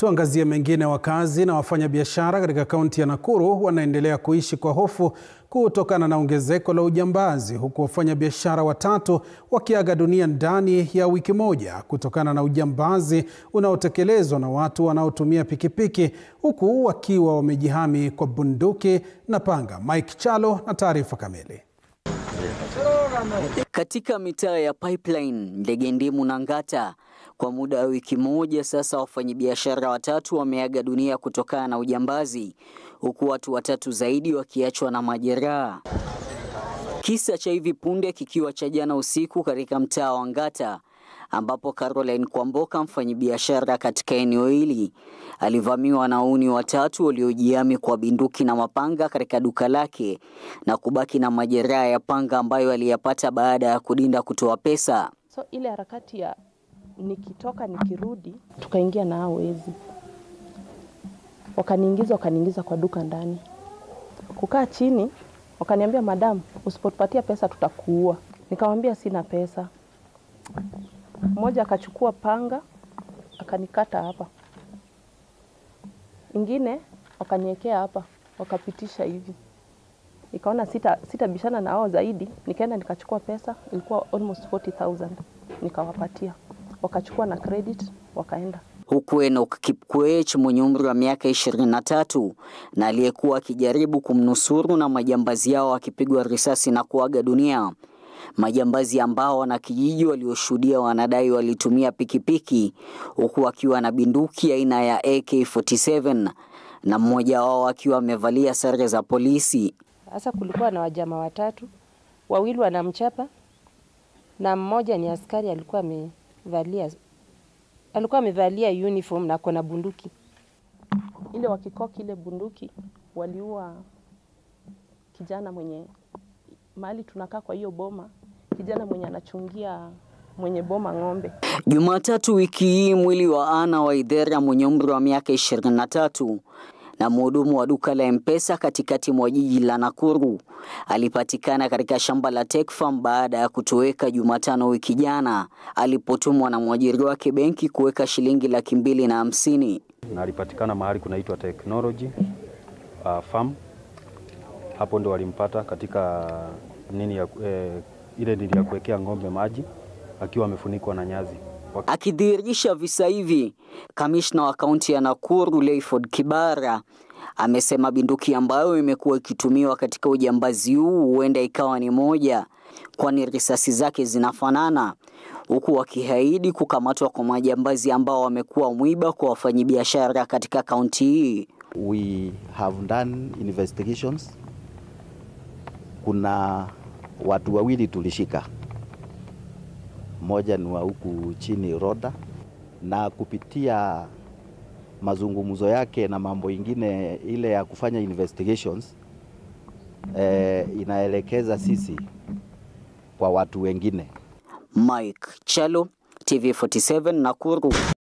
Tuangazie mengine. Wakazi na wafanyabiashara katika kaunti ya Nakuru wanaendelea kuishi kwa hofu kutokana na ongezeko la ujambazi, huku wafanyabiashara watatu wakiaga dunia ndani ya wiki moja kutokana na ujambazi unaotekelezwa na watu wanaotumia pikipiki, huku wakiwa wamejihami kwa bunduki na panga. Mike Chalo na taarifa kamili. Katika mitaa ya Pipeline, Ndegendimu na Ngata, kwa muda wa wiki moja sasa wafanyabiashara watatu wameaga dunia kutokana na ujambazi, huku watu watatu zaidi wakiachwa na majeraha. Kisa cha hivi punde kikiwa cha jana usiku katika mtaa wa Ngata, ambapo Caroline Kwamboka, mfanyabiashara katika eneo hili, alivamiwa na wahuni watatu waliojihami kwa bunduki na mapanga katika duka lake na kubaki na majeraha ya panga ambayo aliyapata baada ya kudinda kutoa pesa. So ile harakati ya nikitoka nikirudi, tukaingia na hao wezi. Wakaniingiza kwa duka ndani. Kukaa chini, wakaniambia, "Madam, usipotupatia pesa tutakuua." Nikamwambia sina pesa. Mmoja akachukua panga, akanikata hapa. Ingine wakaniwekea hapa, wakapitisha hivi. Nikaona sitabishana na hao zaidi, nikaenda nikachukua pesa, ilikuwa almost 40,000. Nikawapatia. Wakachukua na credit, wakaenda. Huku Enoch Kipkoech mwenye umri wa miaka 23 na aliyekuwa akijaribu kumnusuru na majambazi hao akipigwa risasi na kuaga dunia. Majambazi ambao wanakijiji walioshuhudia wanadai walitumia pikipiki, huku akiwa na bunduki aina ya AK-47 na mmoja wao akiwa amevalia sare za polisi. Sasa kulikuwa na wajamaa watatu, wawili wanamchapa na mmoja ni askari alikuwa amevalia uniform na kona bunduki. Ile wakikoki ile bunduki waliua kijana mwenye mahali tunakaa kwa hiyo boma, kijana mwenye anachungia mwenye boma ng'ombe. Jumatatu wiki hii mwili wa Anna Waithera mwenye umri wa miaka 23 na mhudumu wa duka la M-Pesa katikati mwa jiji la Nakuru alipatikana katika shamba la Tech Farm baada ya kutoweka Jumatano wiki jana alipotumwa na mwajiri wake benki kuweka shilingi 250,000. Na alipatikana mahali kunaitwa Technology Farm. Hapo ndo walimpata katika ile ya kuwekea ng'ombe maji akiwa amefunikwa na nyazi. Akidhihirisha visa hivi, kamishna wa kaunti ya Nakuru Leiford Kibara amesema bunduki ambayo imekuwa ikitumiwa katika ujambazi huu huenda ikawa ni moja, kwani risasi zake zinafanana, huku wakiahidi kukamatwa kwa majambazi ambao wamekuwa mwiba kwa wafanyabiashara katika kaunti hii. We have done investigations. Kuna watu wawili tulishika. Mmoja ni wa huku chini Roda, na kupitia mazungumzo yake na mambo ingine ile ya kufanya investigations inaelekeza sisi kwa watu wengine. Mike Chalo, TV47 Nakuru.